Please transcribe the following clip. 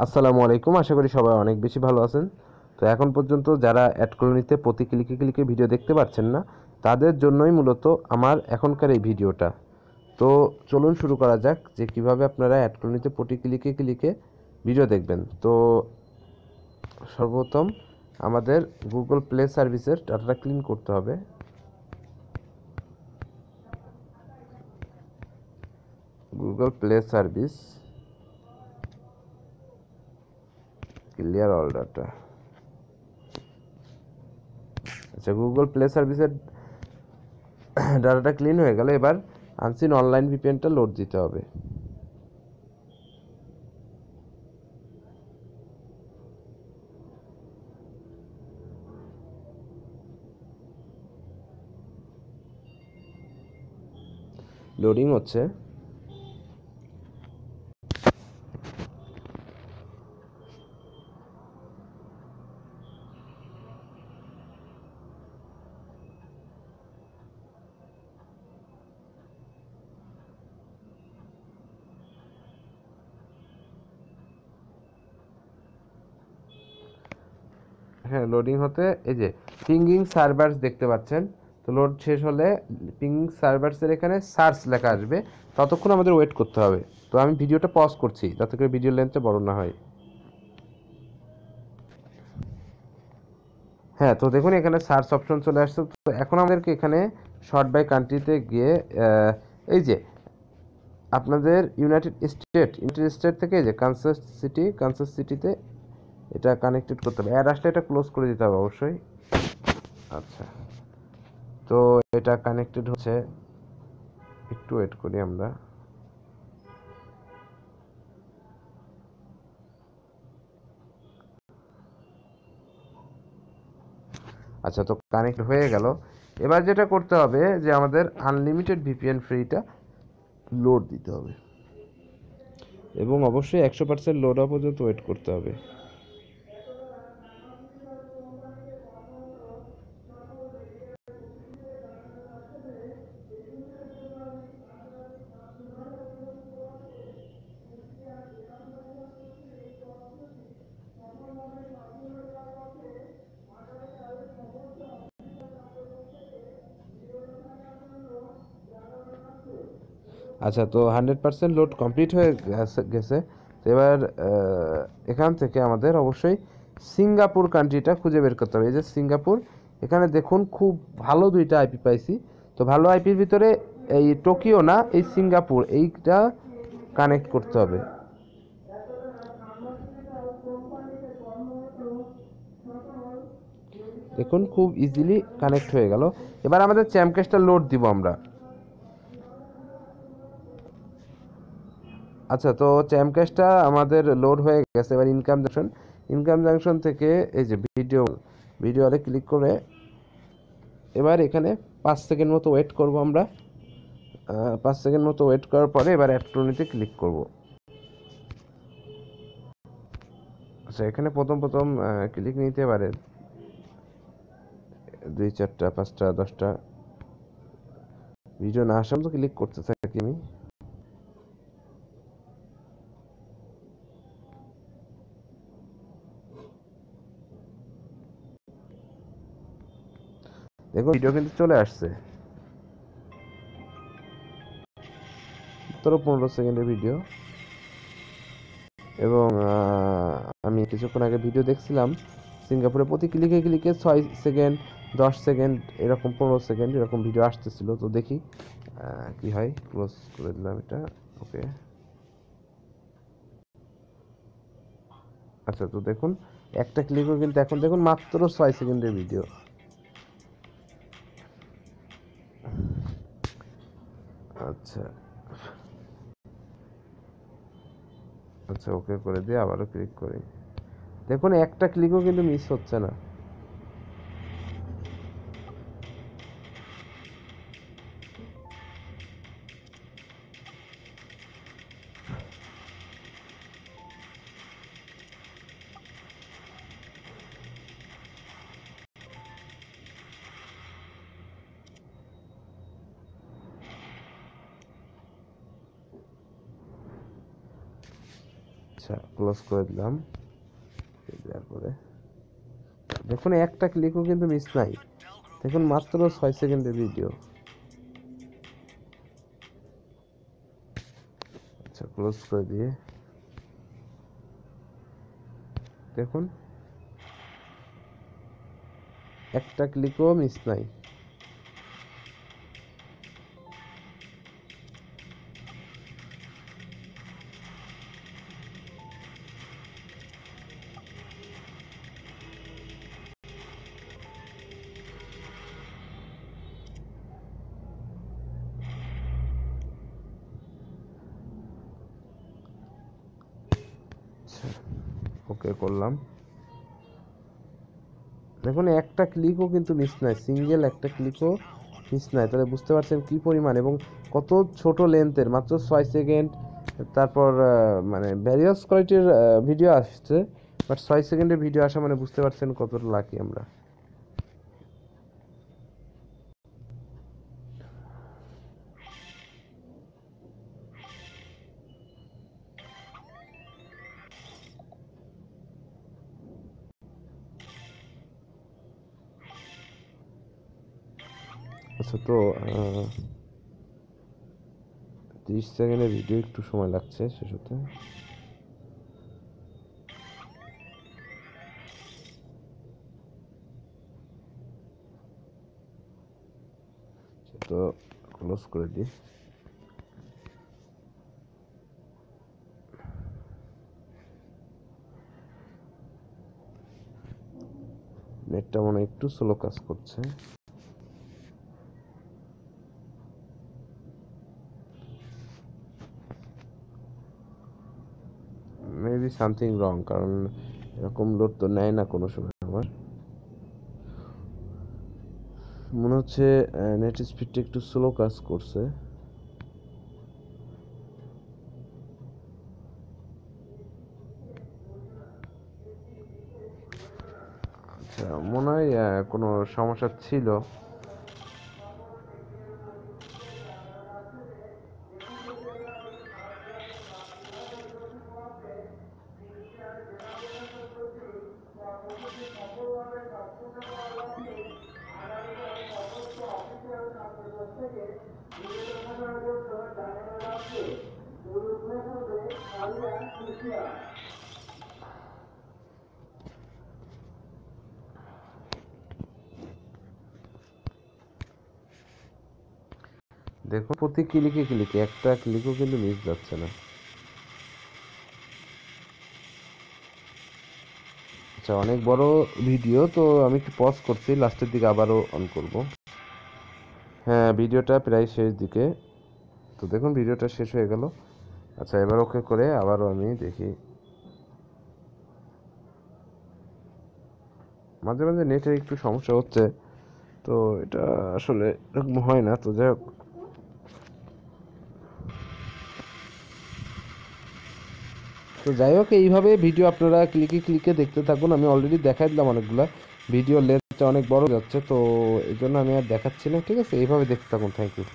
আসসালামু আলাইকুম। আশা করি সবাই অনেক বেশি ভালো আছেন। তো এখন পর্যন্ত যারা অ্যাড কলোনিতে প্রতি ক্লিকে ক্লিকে ভিডিও দেখতে পাচ্ছেন না, তাদের জন্যই মূলত আমার এখনকার এই ভিডিওটা। তো চলুন শুরু করা যাক যে কিভাবে আপনারা অ্যাড কলোনিতে প্রতি ক্লিকে ক্লিকে ভিডিও দেখবেন। তো সর্বপ্রথম আমাদের গুগল প্লে সার্ভিসের ডাটাটা ক্লিন করতে হবে। Google play service clear all data. আচ্ছা, গুগল প্লে সার্ভিসের ডাটাটা ক্লিন হয়ে গেল। এবার আনসিন অনলাইন ভিপিএনটা লোড দিতে হবে। লোডিং হচ্ছে। হ্যাঁ, লোডিং হতে এই যে পিঙ্গিং সার্ভার্স দেখতে পাচ্ছেন। তো লোড শেষ হলে পিঙ্গিং সার্ভার্সের এখানে সার্চ লেখা আসবে, ততক্ষণ আমাদের ওয়েট করতে হবে। তো আমি ভিডিওটা পজ করছি যাতে করে ভিডিও লেন্থটা বড় না হয়। হ্যাঁ, তো দেখুন এখানে সার্চ অপশন চলে আসছে। তো এখন আমাদেরকে এখানে শর্ট বাই কান্ট্রিতে গিয়ে এই যে আপনাদের ইউনাইটেড স্টেট থেকে যে কানসাস সিটিতে এটা কানেক্টেড করতে হবে। অ্যাড আসলে এটা ক্লোজ করে দিতে হবে অবশ্যই। আচ্ছা, তো এটা কানেক্টেড হচ্ছে, একটু ওয়েট করি আমরা। আচ্ছা, তো কানেক্ট হয়ে গেল। এবার যেটা করতে হবে যে আমাদের আনলিমিটেড ভিপিএন ফ্রিটা লোড দিতে হবে এবং অবশ্যই 100% লোড হওয়া পর্যন্ত ওয়েট করতে হবে। আচ্ছা, তো 100% লোড কমপ্লিট হয়ে গেছে। তো এবার এখান থেকে আমাদের অবশ্যই সিঙ্গাপুর কান্ট্রিটা খুঁজে বের করতে হবে। এই যে সিঙ্গাপুর, এখানে দেখুন খুব ভালো দুইটা আইপি পাইছি। তো ভালো আইপির ভিতরে এই টোকিও না, এই সিঙ্গাপুর, এইটা কানেক্ট করতে হবে। দেখুন খুব ইজিলি কানেক্ট হয়ে গেল। এবার আমাদের চ্যামকেসটা লোড দিব আমরা। আচ্ছা, তো চ্যামকেসটা আমাদের লোড হয়ে গেছে। এবার ইনকাম জাংশন থেকে এই যে ভিডিওতে ক্লিক করে এবার এখানে 5 সেকেন্ড মতো ওয়েট করব আমরা। 5 সেকেন্ড মতো ওয়েট করার পরে এবার অ্যাড্রোনিতে ক্লিক করব। আচ্ছা, এখানে প্রথম প্রথম ক্লিক নিতে পারে 2, 4টা, 5টা, 10টা ভিডিও না আসা তো ক্লিক করতে থাকি আমি। দেখুন ভিডিও কিন্তু চলে আসছে, 15 সেকেন্ডের ভিডিও। এবং আমি কিছুক্ষণ আগে ভিডিও দেখছিলাম, সিঙ্গাপুরে প্রতি ক্লিকে ক্লিকে 6 সেকেন্ড, 10 সেকেন্ড, এরকম 15 সেকেন্ড এরকম ভিডিও আসতেছিল। তো দেখি কি হয়। ক্লোজ করে দিলাম এটা। ওকে। আচ্ছা, তো দেখুন একটা ক্লিকও কিন্তু এখন দেখুন মাত্র 6 সেকেন্ডের ভিডিও। আচ্ছা আচ্ছা, ওকে করে দিয়ে আবারও ক্লিক করি। দেখুন একটা ক্লিকও কিন্তু মিস হচ্ছে না। আচ্ছা, ক্লোজ করে দিলাম। তারপরে দেখুন একটা ক্লিকও কিন্তু মিস নাই। দেখুন মাত্র 6 সেকেন্ডের ভিডিও। আচ্ছা, ক্লোজ করে দিয়ে দেখুন একটা ক্লিকও মিস নাই। ওকে করলাম। দেখুন একটা ক্লিকও কিন্তু মিস নাই, সিঙ্গেল একটা ক্লিকও মিস নাই। তাহলে বুঝতে পারছেন কি পরিমাণ এবং কত ছোট লেন্থের, মাত্র 6 সেকেন্ড। তারপর মানে ভ্যারিয়াস কোয়ালিটির ভিডিও আসছে, বাট 6 সেকেন্ডের ভিডিও আসা মানে বুঝতে পারছেন কতটা লাকি আমরা। আচ্ছা, তো 30 সেকেন্ডের ভিডিও একটু সময় লাগছে শেষ হতে। তো ক্লোজ করে দিই। নেটটা মনে হয় একটু স্লো কাজ করছে। মেবি সামথিং রং, কারণ এরকম লোড তো নেয় না কোনো সময় আমার। মনে হচ্ছে নেট স্পিডটা একটু স্লো কাজ করছে। আচ্ছা, মনে হয় কোনো সমস্যা ছিল। দেখো প্রতি ক্লিকে ক্লিকে একটা ক্লিকও কিন্তু মিস যাচ্ছে না। আচ্ছা, অনেক বড় ভিডিও তো আমি একটু পজ করছি, লাস্টের দিকে আবারও অন করব। হ্যাঁ, ভিডিওটা প্রায় শেষ দিকে। তো দেখুন ভিডিওটা শেষ হয়ে গেল। আচ্ছা, এবার ওকে করে আবারও আমি দেখি। মাঝে মাঝে নেটের একটু সমস্যা হচ্ছে, তো এটা আসলে এরকম হয় না। তো যাই হোক, এইভাবে ভিডিও আপনারা ক্লিকে ক্লিকে দেখতে থাকুন। আমি অলরেডি দেখাই দিলাম অনেকগুলা ভিডিও, লেন্থটা অনেক বড় যাচ্ছে, তো এই জন্য আমি আর দেখাচ্ছি না। ঠিক আছে, এইভাবে দেখতে থাকুন। Thank you.